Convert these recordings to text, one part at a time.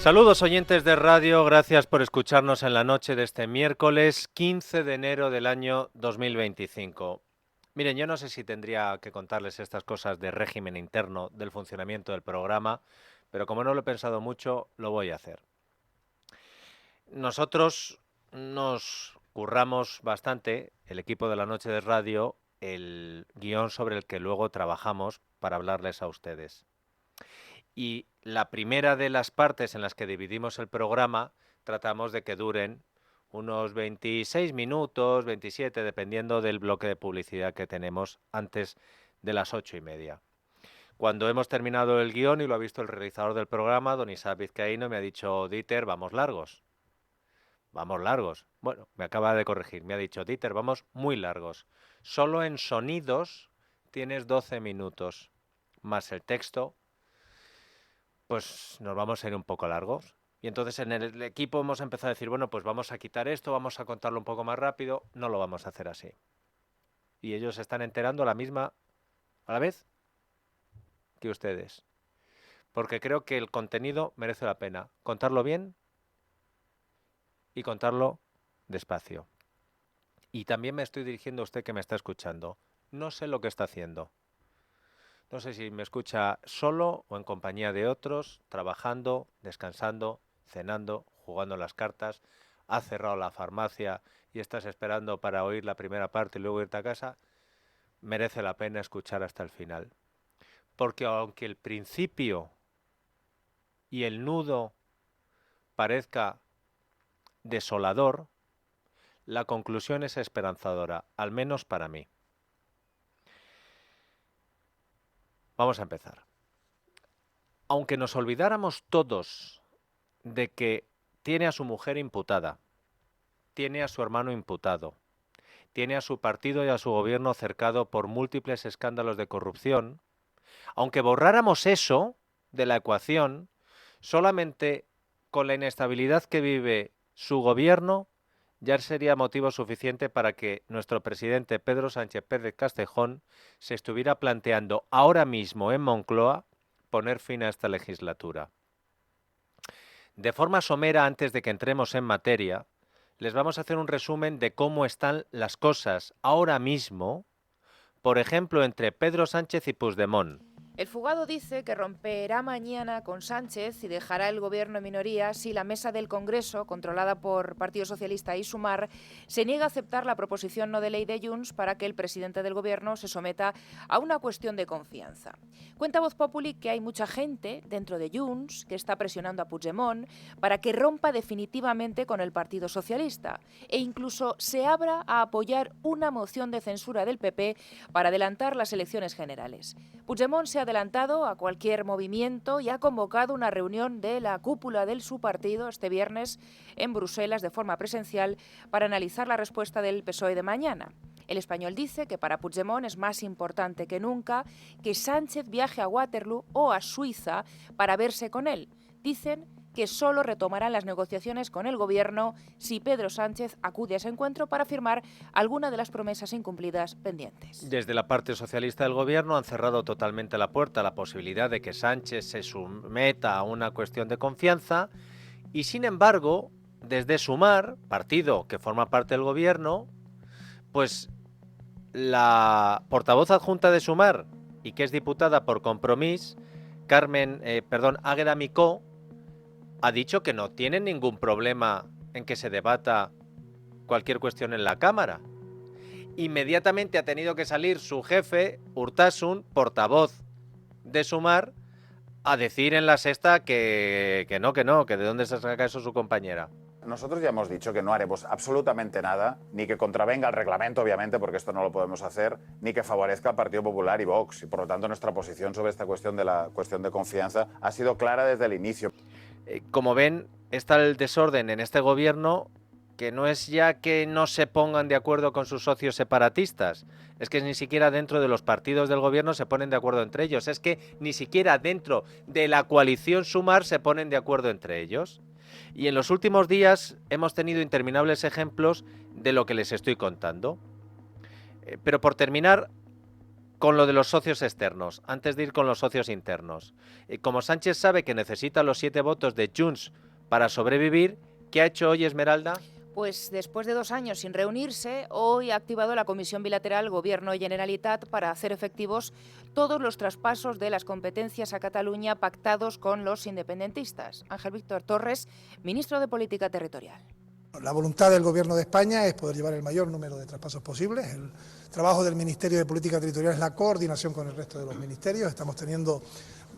Saludos oyentes de radio, gracias por escucharnos en la noche de este miércoles 15 de enero del año 2025. Miren, yo no sé si tendría que contarles estas cosas de régimen interno, del funcionamiento del programa, pero como no lo he pensado mucho, lo voy a hacer. Nosotros nos curramos bastante, el equipo de la noche de radio, el guión sobre el que luego trabajamos para hablarles a ustedes. Y la primera de las partes en las que dividimos el programa tratamos de que duren unos 26 minutos, 27, dependiendo del bloque de publicidad que tenemos antes de las 8:30. Cuando hemos terminado el guión y lo ha visto el realizador del programa, don Isaac Vizcaíno, me ha dicho: Dieter, vamos largos. Vamos largos. Bueno, me acaba de corregir, me ha dicho: Dieter, vamos muy largos. Solo en sonidos tienes 12 minutos, más el texto, pues nos vamos a ir un poco largos. Y entonces en el equipo hemos empezado a decir, bueno, pues vamos a quitar esto, vamos a contarlo un poco más rápido. No lo vamos a hacer así. Y ellos se están enterando a la vez que ustedes. Porque creo que el contenido merece la pena contarlo bien y contarlo despacio. Y también me estoy dirigiendo a usted que me está escuchando. No sé lo que está haciendo. No sé si me escucha solo o en compañía de otros, trabajando, descansando, cenando, jugando las cartas, ha cerrado la farmacia y estás esperando para oír la primera parte y luego irte a casa. Merece la pena escuchar hasta el final. Porque aunque el principio y el nudo parezca desolador, la conclusión es esperanzadora, al menos para mí. Vamos a empezar. Aunque nos olvidáramos todos de que tiene a su mujer imputada, tiene a su hermano imputado, tiene a su partido y a su gobierno cercado por múltiples escándalos de corrupción, aunque borráramos eso de la ecuación, solamente con la inestabilidad que vive su gobierno ya sería motivo suficiente para que nuestro presidente Pedro Sánchez Pérez Castejón se estuviera planteando ahora mismo en Moncloa poner fin a esta legislatura. De forma somera, antes de que entremos en materia, les vamos a hacer un resumen de cómo están las cosas ahora mismo, por ejemplo, entre Pedro Sánchez y Puigdemont. El fugado dice que romperá mañana con Sánchez y dejará el gobierno en minoría si la mesa del Congreso, controlada por Partido Socialista y Sumar, se niega a aceptar la proposición no de ley de Junts para que el presidente del gobierno se someta a una cuestión de confianza. Cuenta Voz Populi que hay mucha gente dentro de Junts que está presionando a Puigdemont para que rompa definitivamente con el Partido Socialista e incluso se abra a apoyar una moción de censura del PP para adelantar las elecciones generales. Puigdemont se ha adelantado a cualquier movimiento y ha convocado una reunión de la cúpula de su partido este viernes en Bruselas de forma presencial para analizar la respuesta del PSOE de mañana. El Español dice que para Puigdemont es más importante que nunca que Sánchez viaje a Waterloo o a Suiza para verse con él. Dicen que solo retomarán las negociaciones con el gobierno si Pedro Sánchez acude a ese encuentro para firmar alguna de las promesas incumplidas pendientes. Desde la parte socialista del gobierno han cerrado totalmente la puerta a la posibilidad de que Sánchez se someta a una cuestión de confianza y, sin embargo, desde Sumar, partido que forma parte del gobierno, pues la portavoz adjunta de Sumar y que es diputada por Compromís, Águeda Micó, ha dicho que no tiene ningún problema en que se debata cualquier cuestión en la Cámara. Inmediatamente ha tenido que salir su jefe, Urtasun, portavoz de Sumar, a decir en la sexta que no, que de dónde se saca eso su compañera. Nosotros ya hemos dicho que no haremos absolutamente nada, ni que contravenga el reglamento, obviamente, porque esto no lo podemos hacer, ni que favorezca al Partido Popular y Vox. Y por lo tanto, nuestra posición sobre esta cuestión de la cuestión de confianza ha sido clara desde el inicio. Como ven, está el desorden en este gobierno, que no es ya que no se pongan de acuerdo con sus socios separatistas, es que ni siquiera dentro de los partidos del gobierno se ponen de acuerdo entre ellos, es que ni siquiera dentro de la coalición Sumar se ponen de acuerdo entre ellos. Y en los últimos días hemos tenido interminables ejemplos de lo que les estoy contando. Pero por terminar, con lo de los socios externos, antes de ir con los socios internos. Como Sánchez sabe que necesita los 7 votos de Junts para sobrevivir, ¿qué ha hecho hoy Esmeralda? Pues después de 2 años sin reunirse, hoy ha activado la Comisión Bilateral Gobierno y Generalitat para hacer efectivos todos los traspasos de las competencias a Cataluña pactados con los independentistas. Ángel Víctor Torres, ministro de Política Territorial. La voluntad del Gobierno de España es poder llevar el mayor número de traspasos posibles. El trabajo del Ministerio de Política Territorial es la coordinación con el resto de los ministerios. Estamos teniendo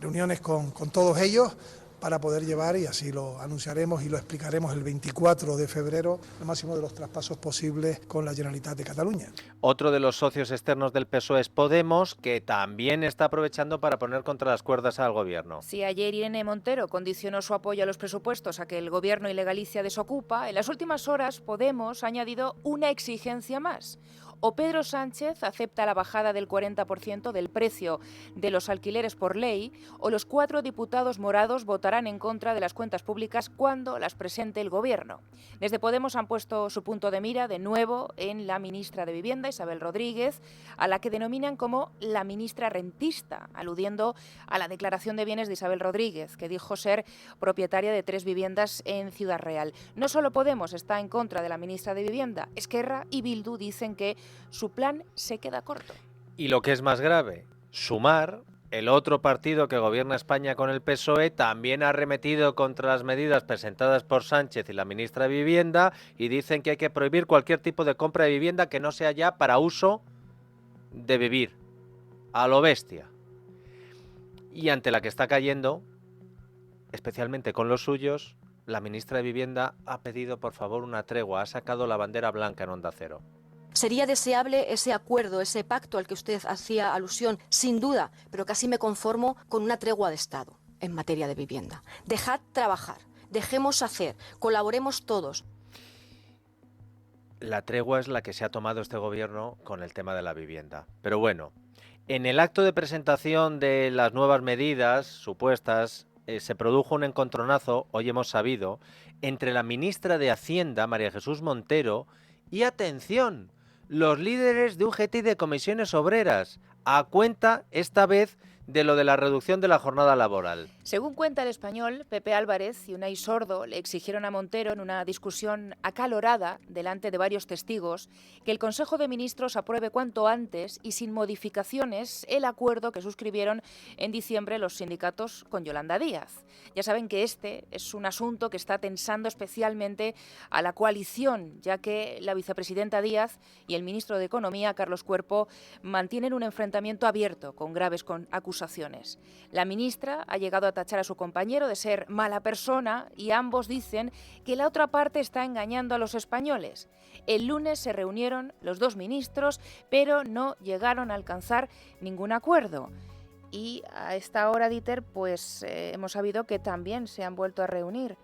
reuniones con todos ellos para poder llevar, y así lo anunciaremos y lo explicaremos el 24 de febrero, el máximo de los traspasos posibles con la Generalitat de Cataluña. Otro de los socios externos del PSOE es Podemos, que también está aprovechando para poner contra las cuerdas al gobierno. Si ayer Irene Montero condicionó su apoyo a los presupuestos a que el gobierno y la Galicia desocupa, en las últimas horas Podemos ha añadido una exigencia más. O Pedro Sánchez acepta la bajada del 40% del precio de los alquileres por ley, o los 4 diputados morados votarán en contra de las cuentas públicas cuando las presente el Gobierno. Desde Podemos han puesto su punto de mira de nuevo en la ministra de Vivienda, Isabel Rodríguez, a la que denominan como la ministra rentista, aludiendo a la declaración de bienes de Isabel Rodríguez, que dijo ser propietaria de 3 viviendas en Ciudad Real. No solo Podemos está en contra de la ministra de Vivienda, Esquerra y Bildu dicen que su plan se queda corto. Y lo que es más grave, Sumar, el otro partido que gobierna España con el PSOE, también ha arremetido contra las medidas presentadas por Sánchez y la ministra de Vivienda y dicen que hay que prohibir cualquier tipo de compra de vivienda que no sea ya para uso de vivir, a lo bestia. Y ante la que está cayendo, especialmente con los suyos, la ministra de Vivienda ha pedido por favor una tregua, ha sacado la bandera blanca en Onda Cero. Sería deseable ese acuerdo, ese pacto al que usted hacía alusión, sin duda, pero casi me conformo con una tregua de Estado en materia de vivienda. Dejad trabajar, dejemos hacer, colaboremos todos. La tregua es la que se ha tomado este gobierno con el tema de la vivienda. Pero bueno, en el acto de presentación de las nuevas medidas supuestas, se produjo un encontronazo, hoy hemos sabido, entre la ministra de Hacienda, María Jesús Montero, y atención, los líderes de UGT y de comisiones obreras, a cuenta, esta vez, de lo de la reducción de la jornada laboral. Según cuenta El Español, Pepe Álvarez y Unai Sordo le exigieron a Montero en una discusión acalorada delante de varios testigos que el Consejo de Ministros apruebe cuanto antes y sin modificaciones el acuerdo que suscribieron en diciembre los sindicatos con Yolanda Díaz. Ya saben que este es un asunto que está tensando especialmente a la coalición, ya que la vicepresidenta Díaz y el ministro de Economía, Carlos Cuerpo, mantienen un enfrentamiento abierto con graves acusaciones. La ministra ha llegado a tachar a su compañero de ser mala persona y ambos dicen que la otra parte está engañando a los españoles. El lunes se reunieron los 2 ministros, pero no llegaron a alcanzar ningún acuerdo. Y a esta hora, Dieter, pues hemos sabido que también se han vuelto a reunir.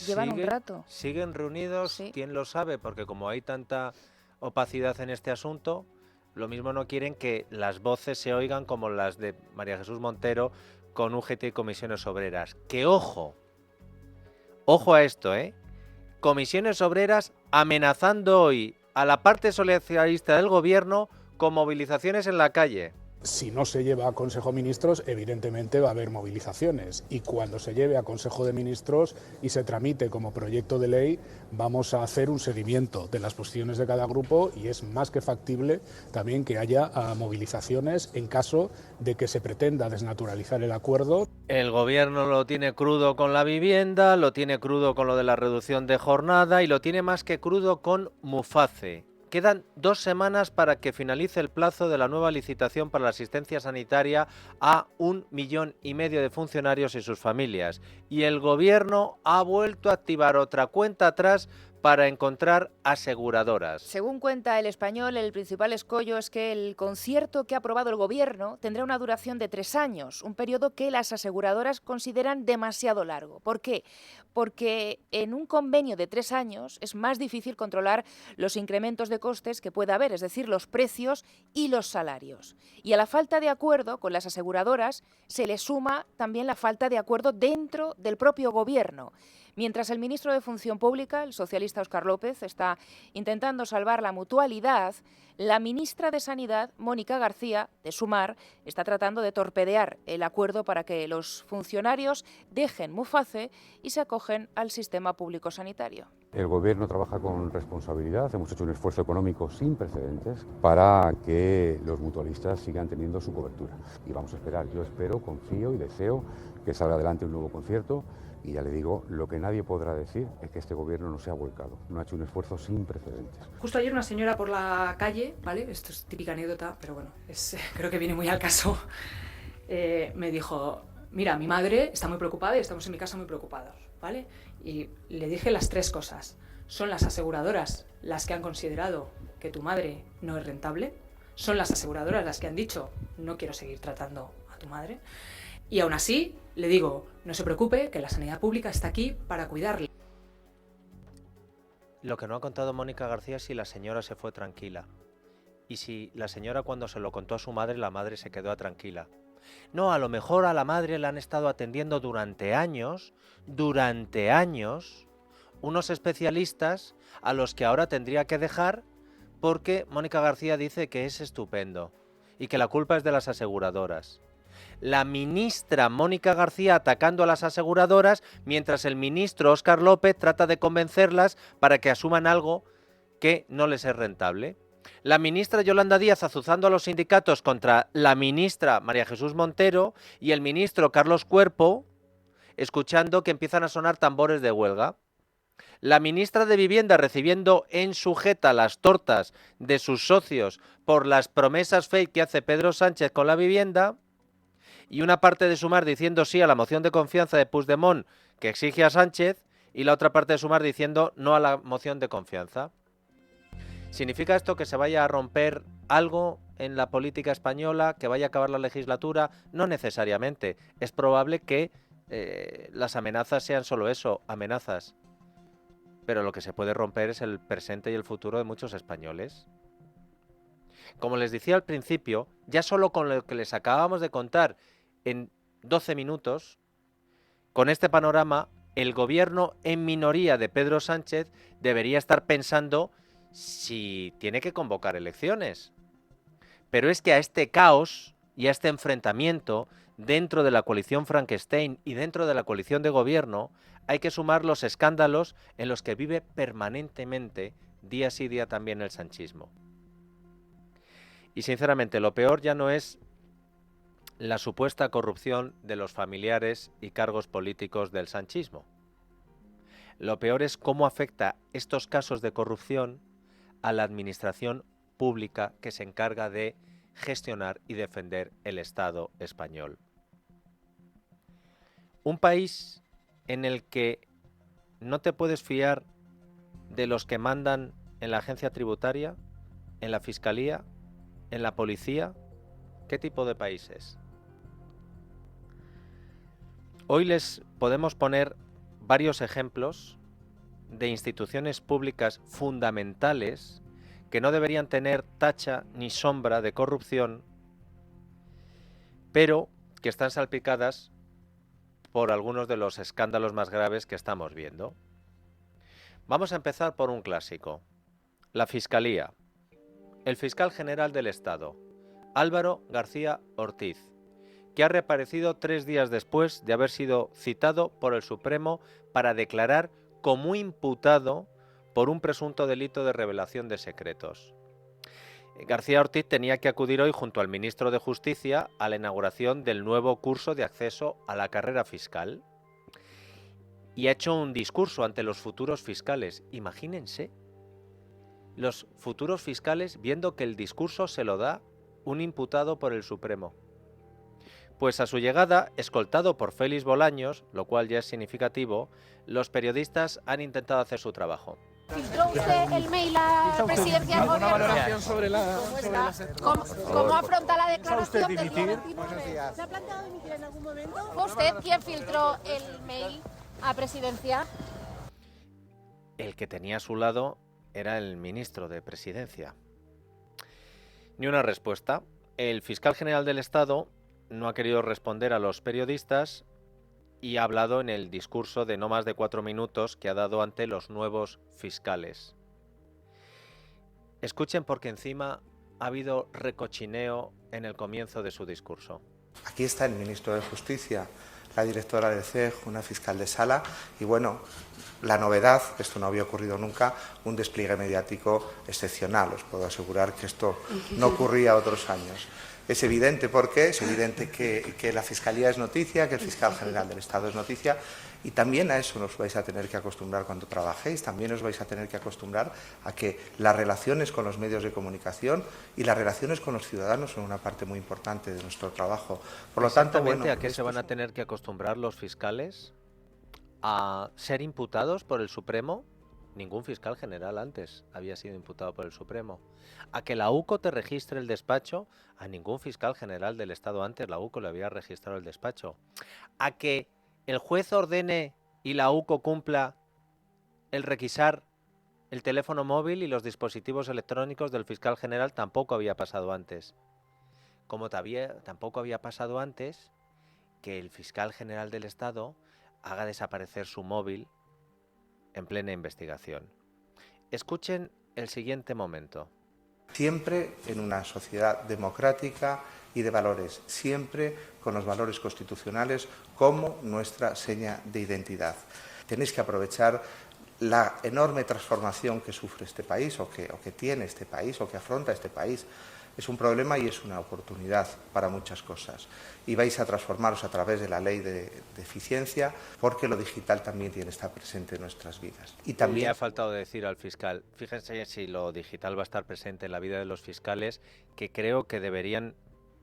Llevan un rato. ¿Siguen reunidos? Sí. ¿Quién lo sabe? Porque como hay tanta opacidad en este asunto, lo mismo no quieren que las voces se oigan como las de María Jesús Montero con UGT y comisiones obreras. Que ojo a esto, Comisiones obreras amenazando hoy a la parte socialista del gobierno con movilizaciones en la calle. Si no se lleva a Consejo de Ministros, evidentemente va a haber movilizaciones, y cuando se lleve a Consejo de Ministros y se tramite como proyecto de ley, vamos a hacer un seguimiento de las posiciones de cada grupo, y es más que factible también que haya movilizaciones en caso de que se pretenda desnaturalizar el acuerdo. El gobierno lo tiene crudo con la vivienda, lo tiene crudo con lo de la reducción de jornada y lo tiene más que crudo con Muface. Quedan 2 semanas para que finalice el plazo de la nueva licitación para la asistencia sanitaria a 1,5 millones de funcionarios y sus familias. Y el gobierno ha vuelto a activar otra cuenta atrás para encontrar aseguradoras. Según cuenta El Español, el principal escollo es que el concierto que ha aprobado el Gobierno tendrá una duración de 3 años, un periodo que las aseguradoras consideran demasiado largo. ¿Por qué? Porque en un convenio de 3 años es más difícil controlar los incrementos de costes que pueda haber, es decir, los precios y los salarios. Y a la falta de acuerdo con las aseguradoras se le suma también la falta de acuerdo dentro del propio Gobierno. Mientras el ministro de Función Pública, el socialista Óscar López, está intentando salvar la mutualidad, la ministra de Sanidad, Mónica García, de Sumar, está tratando de torpedear el acuerdo para que los funcionarios dejen Muface y se acogen al sistema público sanitario. El Gobierno trabaja con responsabilidad, hemos hecho un esfuerzo económico sin precedentes para que los mutualistas sigan teniendo su cobertura. Y vamos a esperar, yo espero, confío y deseo que salga adelante un nuevo concierto. Y ya le digo, lo que nadie podrá decir es que este Gobierno no se ha volcado, no ha hecho un esfuerzo sin precedentes. Justo ayer una señora por la calle, ¿vale? Esto es típica anécdota, pero bueno, creo que viene muy al caso. Me dijo, mira, mi madre está muy preocupada y estamos en mi casa muy preocupados, ¿vale? Y le dije las 3 cosas. Son las aseguradoras las que han considerado que tu madre no es rentable. Son las aseguradoras las que han dicho, no quiero seguir tratando a tu madre. Y aún así, le digo, no se preocupe, que la sanidad pública está aquí para cuidarle. Lo que no ha contado Mónica García es si la señora se fue tranquila. Y si la señora, cuando se lo contó a su madre, la madre se quedó tranquila. No, a lo mejor a la madre la han estado atendiendo durante años, unos especialistas a los que ahora tendría que dejar porque Mónica García dice que es estupendo y que la culpa es de las aseguradoras. La ministra Mónica García atacando a las aseguradoras, mientras el ministro Óscar López trata de convencerlas para que asuman algo que no les es rentable. La ministra Yolanda Díaz azuzando a los sindicatos contra la ministra María Jesús Montero y el ministro Carlos Cuerpo, escuchando que empiezan a sonar tambores de huelga. La ministra de Vivienda recibiendo en su jeta las tortas de sus socios por las promesas fake que hace Pedro Sánchez con la vivienda. Y una parte de Sumar diciendo sí a la moción de confianza de Puigdemont que exige a Sánchez y la otra parte de Sumar diciendo no a la moción de confianza. ¿Significa esto que se vaya a romper algo en la política española, que vaya a acabar la legislatura? No necesariamente. Es probable que las amenazas sean solo eso, amenazas. Pero lo que se puede romper es el presente y el futuro de muchos españoles. Como les decía al principio, ya solo con lo que les acabamos de contar en 12 minutos, con este panorama, el gobierno en minoría de Pedro Sánchez debería estar pensando si tiene que convocar elecciones. Pero es que a este caos y a este enfrentamiento dentro de la coalición Frankenstein y dentro de la coalición de gobierno hay que sumar los escándalos en los que vive permanentemente, día sí día también, el sanchismo. Y sinceramente lo peor ya no es la supuesta corrupción de los familiares y cargos políticos del sanchismo. Lo peor es cómo afecta estos casos de corrupción a la administración pública que se encarga de gestionar y defender el Estado español. Un país en el que no te puedes fiar de los que mandan en la agencia tributaria, en la fiscalía, en la policía. ¿Qué tipo de país es? Hoy les podemos poner varios ejemplos de instituciones públicas fundamentales que no deberían tener tacha ni sombra de corrupción, pero que están salpicadas por algunos de los escándalos más graves que estamos viendo. Vamos a empezar por un clásico, la Fiscalía. El fiscal general del Estado, Álvaro García Ortiz, que ha reaparecido 3 días después de haber sido citado por el Supremo para declarar como imputado por un presunto delito de revelación de secretos. García Ortiz tenía que acudir hoy junto al ministro de Justicia a la inauguración del nuevo curso de acceso a la carrera fiscal y ha hecho un discurso ante los futuros fiscales. Imagínense, los futuros fiscales viendo que el discurso se lo da un imputado por el Supremo. Pues a su llegada, escoltado por Félix Bolaños, lo cual ya es significativo, los periodistas han intentado hacer su trabajo. ¿Filtró usted el mail a la presidencia del gobierno? ¿Cómo afronta la declaración del día 29? ¿Se ha planteado dimitir en algún momento? ¿Fue usted quien filtró el mail a presidencia? El que tenía a su lado era el ministro de Presidencia. Ni una respuesta. El fiscal general del Estado no ha querido responder a los periodistas y ha hablado en el discurso de no más de 4 minutos que ha dado ante los nuevos fiscales. Escuchen, porque encima ha habido recochineo en el comienzo de su discurso. Aquí está el ministro de Justicia, la directora del CEJ, una fiscal de sala y bueno, la novedad, esto no había ocurrido nunca, un despliegue mediático excepcional. Os puedo asegurar que esto no ocurría otros años. Es evidente porque es evidente que la Fiscalía es noticia, que el fiscal general del Estado es noticia y también a eso nos vais a tener que acostumbrar cuando trabajéis, también os vais a tener que acostumbrar a que las relaciones con los medios de comunicación y las relaciones con los ciudadanos son una parte muy importante de nuestro trabajo. Por lo tanto, bueno, ¿a qué se van a tener que acostumbrar los fiscales? ¿A ser imputados por el Supremo? Ningún fiscal general antes había sido imputado por el Supremo. ¿A que la UCO te registre el despacho? A ningún fiscal general del Estado antes la UCO le había registrado el despacho. ¿A que el juez ordene y la UCO cumpla el requisar el teléfono móvil y los dispositivos electrónicos del fiscal general? Tampoco había pasado antes. Como tampoco había pasado antes que el fiscal general del Estado haga desaparecer su móvil en plena investigación. Escuchen el siguiente momento. Siempre en una sociedad democrática y de valores, siempre con los valores constitucionales como nuestra seña de identidad. Tenéis que aprovechar la enorme transformación que sufre este país o que tiene este país o que afronta este país. Es un problema y es una oportunidad para muchas cosas. Y vais a transformaros a través de la ley de eficiencia, porque lo digital también tiene que estar presente en nuestras vidas. Y también le ha faltado decir al fiscal, fíjense si lo digital va a estar presente en la vida de los fiscales, que creo que deberían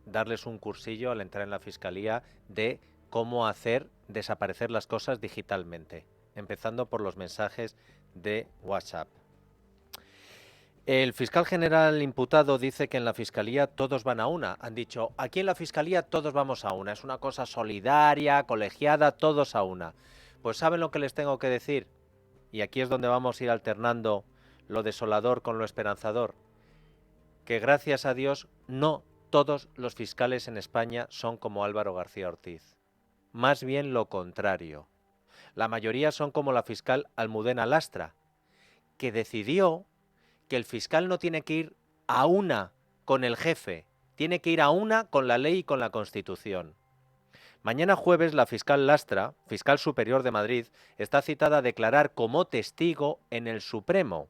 darles un cursillo al entrar en la fiscalía de cómo hacer desaparecer las cosas digitalmente, empezando por los mensajes de WhatsApp. El fiscal general imputado dice que en la Fiscalía todos van a una. Han dicho, aquí en la Fiscalía todos vamos a una. Es una cosa solidaria, colegiada, todos a una. Pues ¿saben lo que les tengo que decir? Y aquí es donde vamos a ir alternando lo desolador con lo esperanzador. Que gracias a Dios no todos los fiscales en España son como Álvaro García Ortiz. Más bien lo contrario. La mayoría son como la fiscal Almudena Lastra, que decidió que el fiscal no tiene que ir a una con el jefe, tiene que ir a una con la ley y con la Constitución. Mañana jueves la fiscal Lastra, fiscal superior de Madrid, está citada a declarar como testigo en el Supremo.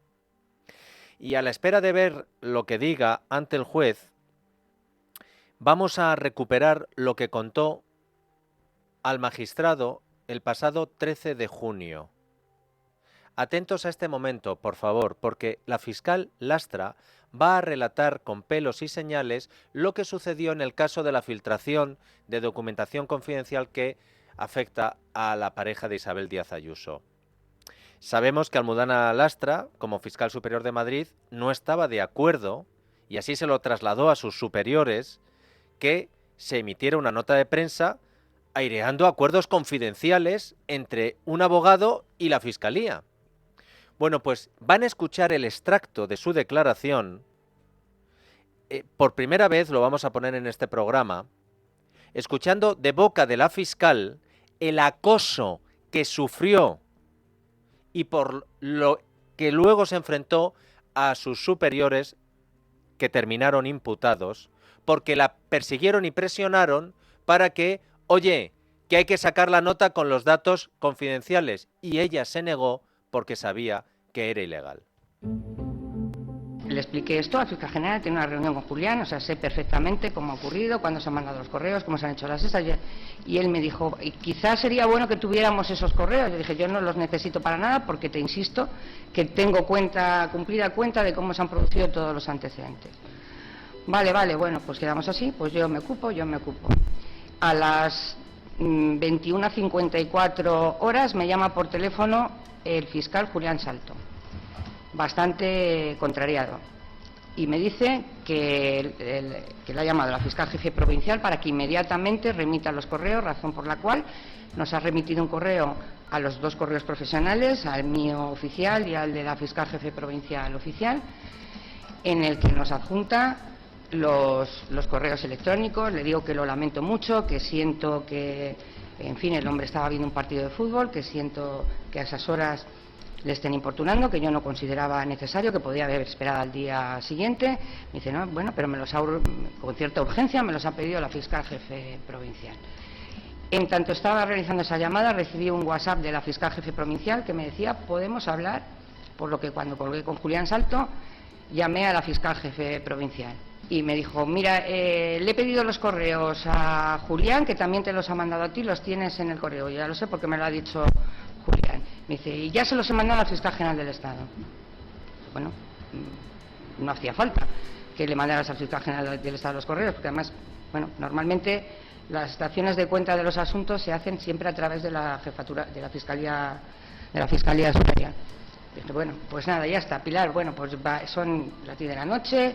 Y a la espera de ver lo que diga ante el juez, vamos a recuperar lo que contó al magistrado el pasado 13 de junio. Atentos a este momento, por favor, porque la fiscal Lastra va a relatar con pelos y señales lo que sucedió en el caso de la filtración de documentación confidencial que afecta a la pareja de Isabel Díaz Ayuso. Sabemos que Almudena Lastra, como fiscal superior de Madrid, no estaba de acuerdo, y así se lo trasladó a sus superiores, que se emitiera una nota de prensa aireando acuerdos confidenciales entre un abogado y la Fiscalía. Bueno, pues van a escuchar el extracto de su declaración. Por primera vez lo vamos a poner en este programa, escuchando de boca de la fiscal el acoso que sufrió y por lo que luego se enfrentó a sus superiores, que terminaron imputados, porque la persiguieron y presionaron para que, oye, que hay que sacar la nota con los datos confidenciales, y ella se negó porque sabía que era ilegal. Le expliqué esto al fiscal general, tiene una reunión con Julián, o sea, sé perfectamente cómo ha ocurrido, cuándo se han mandado los correos, cómo se han hecho las esas, y él me dijo, quizás sería bueno que tuviéramos esos correos. Yo dije, yo no los necesito para nada porque te insisto que tengo cumplida cuenta de cómo se han producido todos los antecedentes. Vale, bueno, pues quedamos así, pues yo me ocupo. A las 21:54 horas me llama por teléfono el fiscal Julián Salto, bastante contrariado, y me dice que le ha llamado la fiscal jefe provincial para que inmediatamente remita los correos, razón por la cual nos ha remitido un correo a los dos correos profesionales, al mío oficial y al de la fiscal jefe provincial oficial, en el que nos adjunta los correos electrónicos. Le digo que lo lamento mucho, que siento que En fin, el hombre estaba viendo un partido de fútbol, que siento que a esas horas le estén importunando, que yo no consideraba necesario, que podía haber esperado al día siguiente. Me dice, no, bueno, pero me los ha, con cierta urgencia me los ha pedido la fiscal jefe provincial. En tanto estaba realizando esa llamada, recibí un WhatsApp de la fiscal jefe provincial que me decía, podemos hablar, por lo que cuando colgué con Julián Salto, llamé a la fiscal jefe provincial. Y me dijo, mira, le he pedido los correos a Julián, que también te los ha mandado a ti, los tienes en el correo. Ya lo sé porque me lo ha dicho Julián. Me dice, y ya se los he mandado a la fiscal general del Estado. Bueno, no hacía falta que le mandaras al fiscal general del Estado los correos, porque además, bueno, normalmente las estaciones de cuenta de los asuntos se hacen siempre a través de la jefatura, de la Fiscalía Superior. Dije, bueno, pues nada, ya está, Pilar, bueno, pues son las 10 de la noche,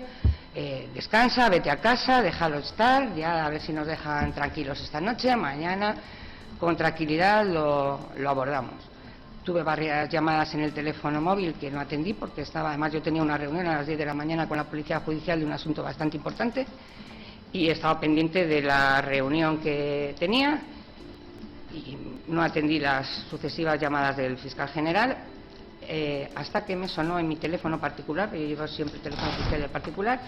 descansa, vete a casa, déjalo estar, ya a ver si nos dejan tranquilos esta noche, mañana con tranquilidad lo abordamos. Tuve varias llamadas en el teléfono móvil que no atendí porque estaba, además yo tenía una reunión a las 10 de la mañana con la Policía Judicial de un asunto bastante importante y estaba pendiente de la reunión que tenía y no atendí las sucesivas llamadas del fiscal general hasta que me sonó en mi teléfono particular, que yo llevo siempre el teléfono fiscal particular,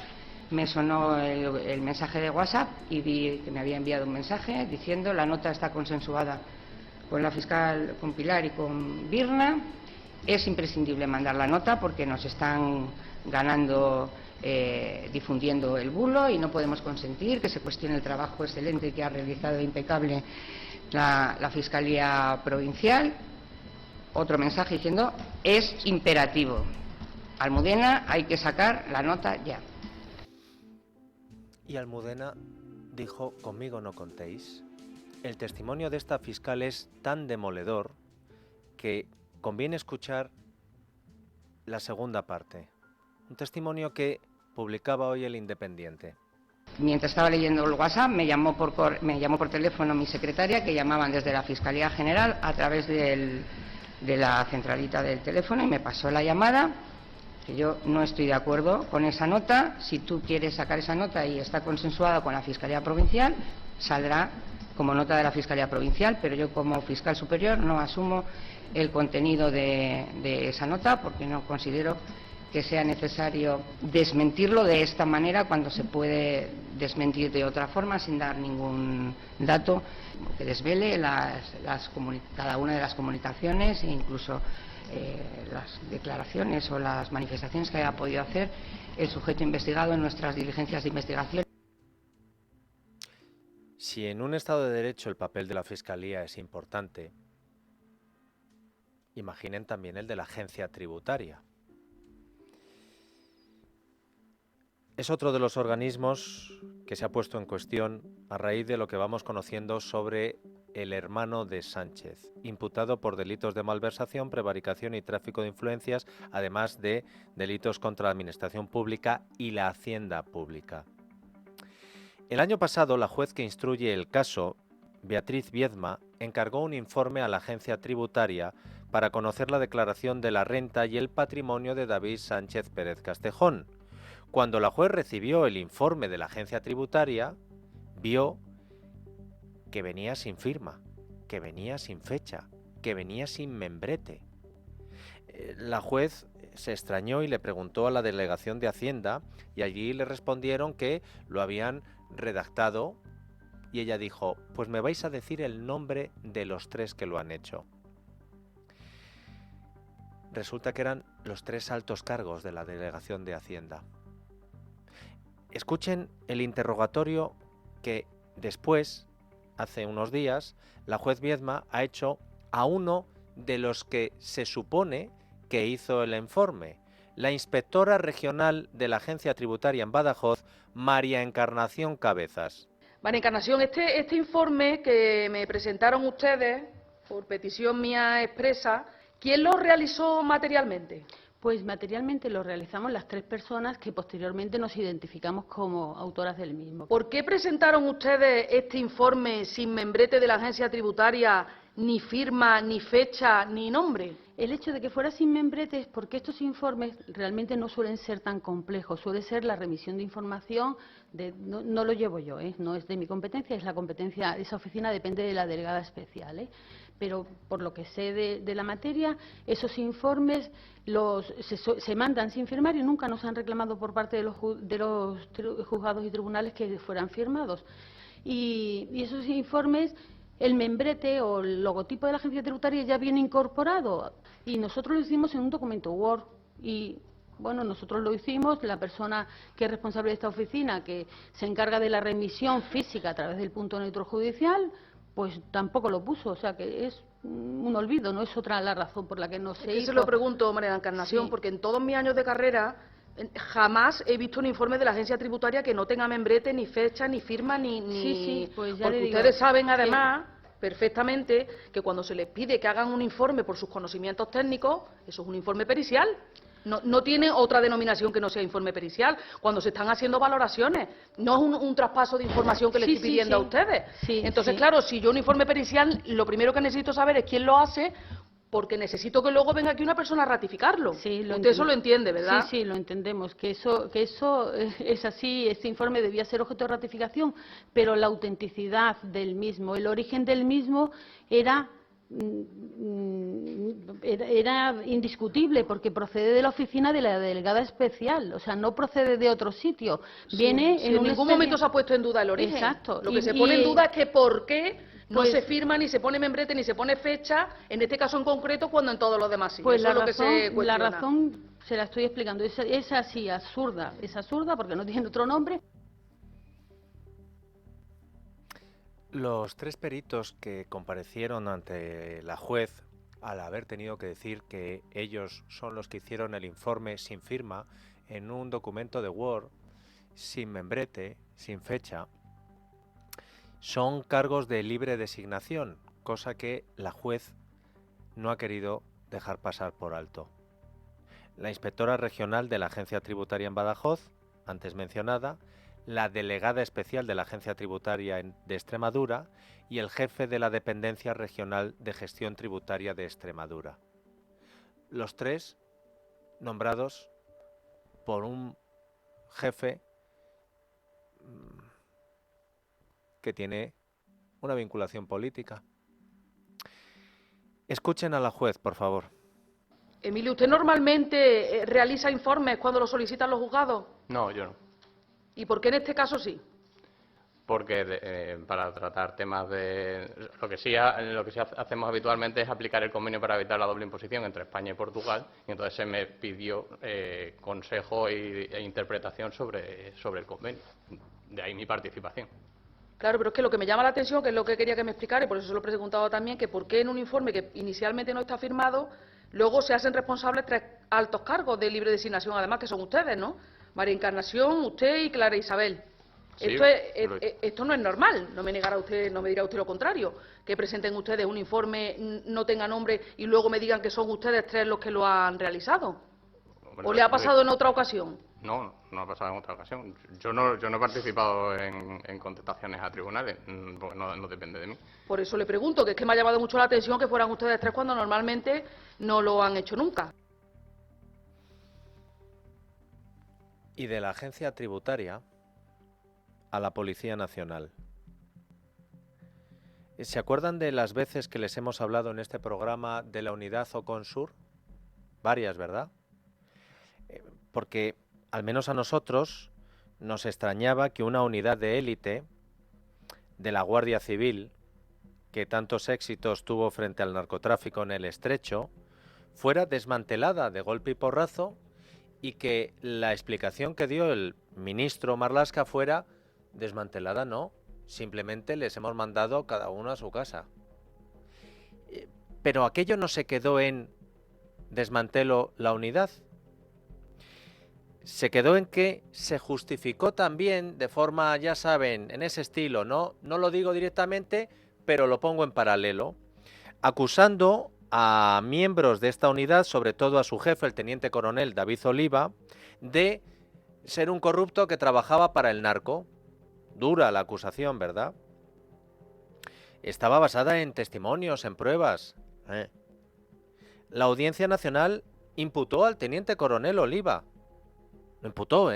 me sonó el mensaje de WhatsApp y vi que me había enviado un mensaje diciendo la nota está consensuada con la fiscal, con Pilar y con Birna. Es imprescindible mandar la nota porque nos están ganando difundiendo el bulo y no podemos consentir que se cuestione el trabajo excelente que ha realizado impecable la Fiscalía Provincial. Otro mensaje diciendo es imperativo. Almudena, hay que sacar la nota ya. Y Almudena dijo, conmigo no contéis. El testimonio de esta fiscal es tan demoledor que conviene escuchar la segunda parte. Un testimonio que publicaba hoy El Independiente. Mientras estaba leyendo el WhatsApp, me llamó por teléfono mi secretaria, que llamaban desde la Fiscalía General a través de la centralita del teléfono, y me pasó la llamada, que yo no estoy de acuerdo con esa nota. Si tú quieres sacar esa nota y está consensuada con la Fiscalía Provincial, saldrá como nota de la Fiscalía Provincial, pero yo como fiscal superior no asumo el contenido de esa nota porque no considero que sea necesario desmentirlo de esta manera cuando se puede desmentir de otra forma sin dar ningún dato que desvele cada una de las comunicaciones e incluso las declaraciones o las manifestaciones que haya podido hacer el sujeto investigado en nuestras diligencias de investigación. Si en un Estado de Derecho el papel de la Fiscalía es importante, imaginen también el de la Agencia Tributaria. Es otro de los organismos que se ha puesto en cuestión a raíz de lo que vamos conociendo sobre el hermano de Sánchez, imputado por delitos de malversación, prevaricación y tráfico de influencias, además de delitos contra la administración pública y la hacienda pública. El año pasado, la juez que instruye el caso, Beatriz Viedma, encargó un informe a la agencia tributaria para conocer la declaración de la renta y el patrimonio de David Sánchez Pérez Castejón. Cuando la juez recibió el informe de la agencia tributaria, vio que venía sin firma, que venía sin fecha, que venía sin membrete. La juez se extrañó y le preguntó a la delegación de Hacienda y allí le respondieron que lo habían redactado y ella dijo, pues me vais a decir el nombre de los tres que lo han hecho. Resulta que eran los tres altos cargos de la delegación de Hacienda. Escuchen el interrogatorio que después, hace unos días, la juez Viedma ha hecho a uno de los que se supone que hizo el informe, la inspectora regional de la Agencia Tributaria en Badajoz, María Encarnación Cabezas. María Encarnación, este informe que me presentaron ustedes, por petición mía expresa, ¿quién lo realizó materialmente? Pues materialmente lo realizamos las tres personas que posteriormente nos identificamos como autoras del mismo. ¿Por qué presentaron ustedes este informe sin membrete de la Agencia Tributaria ni firma, ni fecha, ni nombre? El hecho de que fuera sin membrete es porque estos informes realmente no suelen ser tan complejos, suele ser la remisión de información, no lo llevo yo, no es de mi competencia, es la competencia, esa oficina depende de la delegada especial, pero por lo que sé de la materia, esos informes se mandan sin firmar y nunca nos han reclamado por parte de los juzgados y tribunales que fueran firmados. Y esos informes, el membrete o el logotipo de la agencia tributaria ya viene incorporado y nosotros lo hicimos en un documento Word y bueno, nosotros lo hicimos, la persona que es responsable de esta oficina, que se encarga de la remisión física a través del punto neutro judicial, pues tampoco lo puso, o sea que es un olvido, no es otra la razón por la que no se hizo. Se lo pregunto, María de la Encarnación, porque en todos mis años de carrera jamás he visto un informe de la agencia tributaria que no tenga membrete, ni fecha, ni firma, ni... Pues ya porque le digo, ustedes saben además perfectamente que cuando se les pide que hagan un informe por sus conocimientos técnicos, eso es un informe pericial. No tiene otra denominación que no sea informe pericial. Cuando se están haciendo valoraciones, no es un traspaso de información que le estoy pidiendo a ustedes. Entonces, claro, si yo un informe pericial, lo primero que necesito saber es quién lo hace, porque necesito que luego venga aquí una persona a ratificarlo. Usted eso lo entiende, ¿verdad? Sí, lo entendemos, que eso es así, este informe debía ser objeto de ratificación, pero la autenticidad del mismo, el origen del mismo era indiscutible porque procede de la oficina de la delegada especial, o sea, no procede de otro sitio. Viene en ningún momento se ha puesto en duda el origen. Exacto. Lo que se pone en duda es que por qué no se firma, ni se pone membrete, ni se pone fecha, en este caso en concreto, cuando en todos los demás sí. Pues eso es lo que se cuestiona. la razón se la estoy explicando, es así, absurda, es absurda porque no tiene otro nombre. Los 3 peritos que comparecieron ante la juez, al haber tenido que decir que ellos son los que hicieron el informe sin firma, en un documento de Word, sin membrete, sin fecha, son cargos de libre designación, cosa que la juez no ha querido dejar pasar por alto. La inspectora regional de la Agencia Tributaria en Badajoz, antes mencionada, la delegada especial de la Agencia Tributaria de Extremadura y el jefe de la Dependencia Regional de Gestión Tributaria de Extremadura. Los 3 nombrados por un jefe que tiene una vinculación política. Escuchen a la juez, por favor. Emilio, ¿usted normalmente realiza informes cuando los solicitan los juzgados? No, yo no. ¿Y por qué en este caso sí? Porque para tratar temas de... Lo que sí hacemos habitualmente es aplicar el convenio para evitar la doble imposición entre España y Portugal, y entonces se me pidió consejo e interpretación sobre el convenio. De ahí mi participación. Claro, pero es que lo que me llama la atención, que es lo que quería que me explicara, y por eso se lo he preguntado también, que por qué en un informe que inicialmente no está firmado, luego se hacen responsables 3 altos cargos de libre designación, además que son ustedes, ¿no? María Encarnación, usted y Clara Isabel. Sí, esto no es normal, no me dirá usted lo contrario, que presenten ustedes un informe, no tenga nombre y luego me digan que son ustedes 3 los que lo han realizado. Bueno, ¿O le ha pasado en otra ocasión? No ha pasado en otra ocasión. Yo no he participado en contestaciones a tribunales, porque no depende de mí. Por eso le pregunto, que es que me ha llamado mucho la atención que fueran ustedes 3 cuando normalmente no lo han hecho nunca. Y de la Agencia Tributaria a la Policía Nacional. ¿Se acuerdan de las veces que les hemos hablado en este programa de la unidad Oconsur? Varias, ¿verdad? Porque al menos a nosotros nos extrañaba que una unidad de élite de la Guardia Civil, que tantos éxitos tuvo frente al narcotráfico en el Estrecho, fuera desmantelada de golpe y porrazo, y que la explicación que dio el ministro Marlaska fuera desmantelada, no, simplemente les hemos mandado cada uno a su casa. Pero aquello no se quedó en desmantelo la unidad. Se quedó en que se justificó también de forma, ya saben, en ese estilo, no lo digo directamente, pero lo pongo en paralelo, acusando a miembros de esta unidad, sobre todo a su jefe, el teniente coronel David Oliva, de ser un corrupto que trabajaba para el narco. Dura la acusación, ¿verdad? estaba basada en testimonios, en pruebas. La Audiencia Nacional imputó al teniente coronel Oliva. Lo imputó,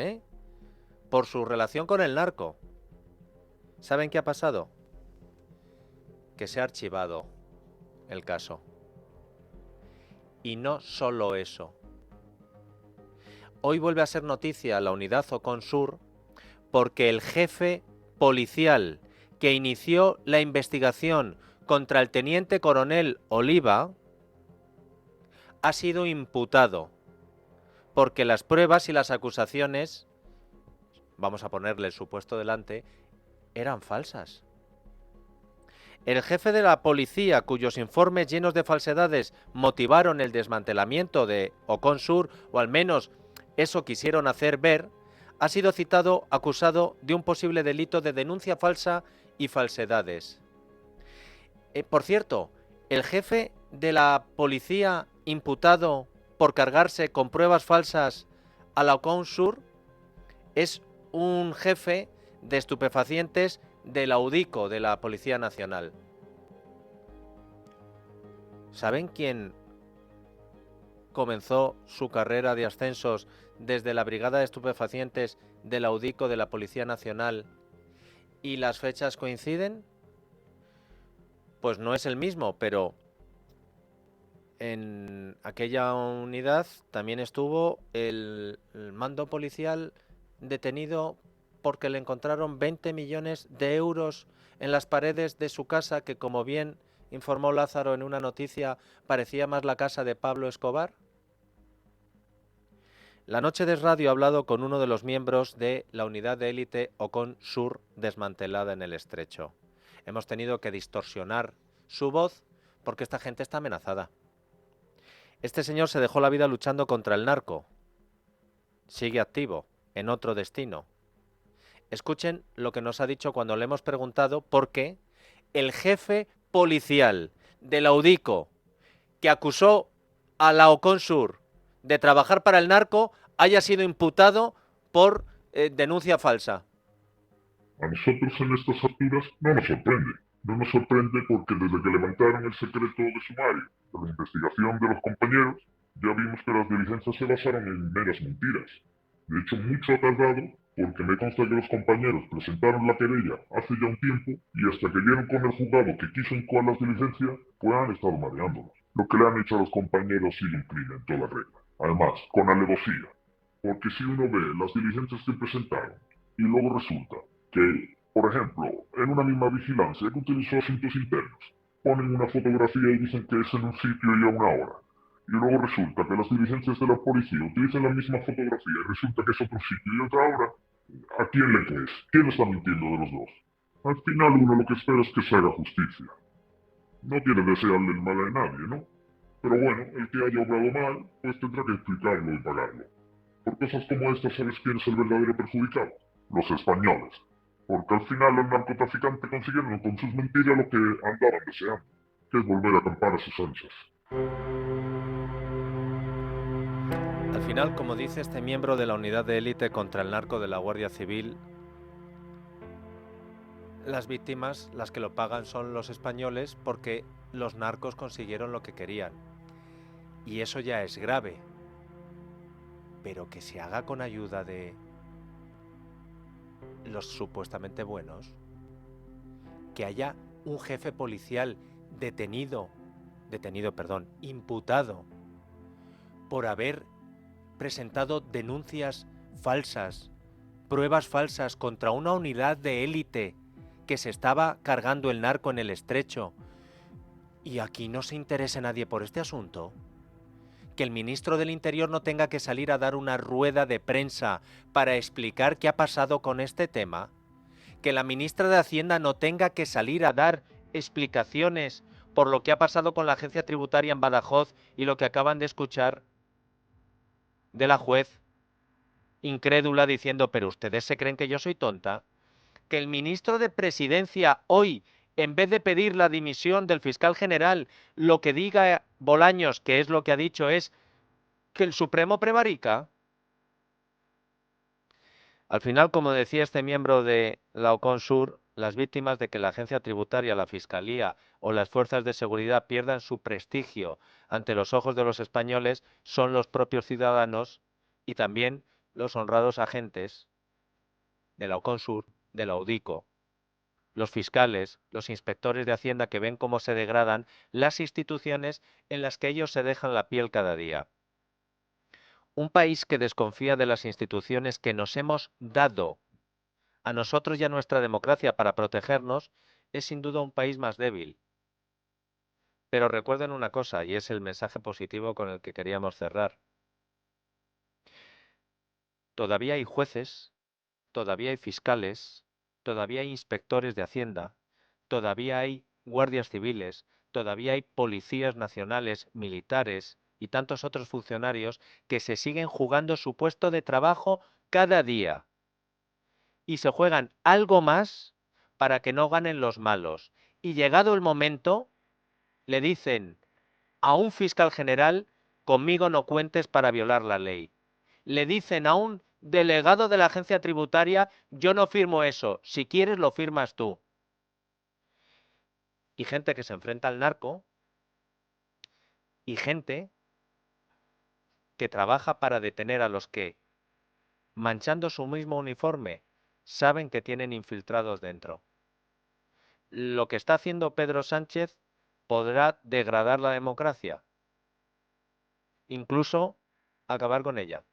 por su relación con el narco. ¿Saben qué ha pasado? Que se ha archivado el caso. Y no solo eso. Hoy vuelve a ser noticia la unidad Ocon Sur porque el jefe policial que inició la investigación contra el teniente coronel Oliva ha sido imputado porque las pruebas y las acusaciones, vamos a ponerle el supuesto delante, eran falsas. El jefe de la policía, cuyos informes llenos de falsedades motivaron el desmantelamiento de Ocon Sur, o al menos eso quisieron hacer ver, ha sido citado acusado de un posible delito de denuncia falsa y falsedades. Por cierto, el jefe de la policía imputado por cargarse con pruebas falsas a la Ocon Sur es un jefe de estupefacientes de la UDICO, de la Policía Nacional. ¿Saben quién comenzó su carrera de ascensos desde la Brigada de Estupefacientes de la UDICO de la Policía Nacional y las fechas coinciden? Pues no es el mismo, pero en aquella unidad también estuvo el mando policial detenido porque le encontraron 20 millones de euros en las paredes de su casa, que, como bien informó Lázaro en una noticia, parecía más la casa de Pablo Escobar. La Noche de Radio ha hablado con uno de los miembros de la unidad de élite Ocon Sur desmantelada en el Estrecho. Hemos tenido que distorsionar su voz porque esta gente está amenazada. Este señor se dejó la vida luchando contra el narco. Sigue activo en otro destino. Escuchen lo que nos ha dicho cuando le hemos preguntado por qué el jefe policial de la UDICO, que acusó a la Ocon Sur de trabajar para el narco, haya sido imputado por denuncia falsa. A nosotros en estas alturas no nos sorprende. No nos sorprende porque desde que levantaron el secreto de sumario de la investigación de los compañeros, ya vimos que las diligencias se basaron en meras mentiras. De hecho, mucho ha tardado porque me consta que los compañeros presentaron la querella hace ya un tiempo y hasta que dieron con el juzgado que quiso incoar las diligencias, pues han estado mareándonos. Lo que le han hecho a los compañeros sigue un crimen, toda regla. Además, con alevosía. Porque si uno ve las diligencias que presentaron y luego resulta que, por ejemplo, en una misma vigilancia que utilizó asuntos internos, ponen una fotografía y dicen que es en un sitio y a una hora. Y luego resulta que las diligencias de la policía utilizan la misma fotografía y resulta que es otro sitio y otra hora. ¿A quién le crees? ¿Quién está mintiendo de los dos? Al final uno lo que espera es que se haga justicia. No quiere desearle el mal a nadie, ¿no? Pero bueno, el que haya obrado mal, pues tendrá que explicarlo y pagarlo. Por cosas como estas, ¿sabes quién es el verdadero perjudicado? Los españoles. Porque al final los narcotraficantes consiguieron con sus mentiras lo que andaban deseando, que es volver a acampar a sus anchas. Al final, como dice este miembro de la unidad de élite contra el narco de la Guardia Civil, las víctimas, las que lo pagan, son los españoles porque los narcos consiguieron lo que querían. Y eso ya es grave. Pero que se haga con ayuda de los supuestamente buenos, que haya un jefe policial imputado por haber presentado denuncias falsas, pruebas falsas contra una unidad de élite que se estaba cargando el narco en el Estrecho, y aquí no se interese nadie por este asunto. Que el ministro del Interior no tenga que salir a dar una rueda de prensa para explicar qué ha pasado con este tema. Que la ministra de Hacienda no tenga que salir a dar explicaciones por lo que ha pasado con la agencia tributaria en Badajoz y lo que acaban de escuchar de la juez incrédula diciendo, pero ustedes se creen que yo soy tonta. Que el ministro de Presidencia hoy, en vez de pedir la dimisión del fiscal general, lo que diga Bolaños, que es lo que ha dicho, es que el Supremo prevarica. Al final, como decía este miembro de la Ocon Sur, las víctimas de que la agencia tributaria, la fiscalía o las fuerzas de seguridad pierdan su prestigio ante los ojos de los españoles son los propios ciudadanos y también los honrados agentes de la Oconsur, de la UDICO, los fiscales, los inspectores de Hacienda que ven cómo se degradan las instituciones en las que ellos se dejan la piel cada día. Un país que desconfía de las instituciones que nos hemos dado a nosotros y a nuestra democracia para protegernos es sin duda un país más débil. Pero recuerden una cosa, y es el mensaje positivo con el que queríamos cerrar. Todavía hay jueces, todavía hay fiscales, todavía hay inspectores de Hacienda, todavía hay guardias civiles, todavía hay policías nacionales, militares y tantos otros funcionarios que se siguen jugando su puesto de trabajo cada día. Y se juegan algo más para que no ganen los malos. Y llegado el momento, le dicen a un fiscal general, conmigo no cuentes para violar la ley. Le dicen a un delegado de la agencia tributaria, yo no firmo eso, si quieres lo firmas tú. Y gente que se enfrenta al narco, y gente que trabaja para detener a los que, manchando su mismo uniforme, saben que tienen infiltrados dentro. Lo que está haciendo Pedro Sánchez podrá degradar la democracia, incluso acabar con ella.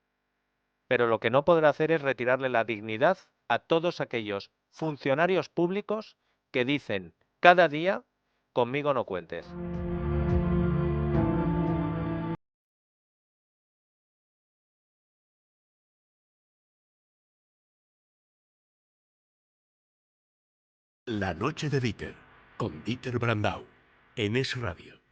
Pero lo que no podrá hacer es retirarle la dignidad a todos aquellos funcionarios públicos que dicen cada día, conmigo no cuentes. La noche de Dieter, con Dieter Brandau, en Es Radio.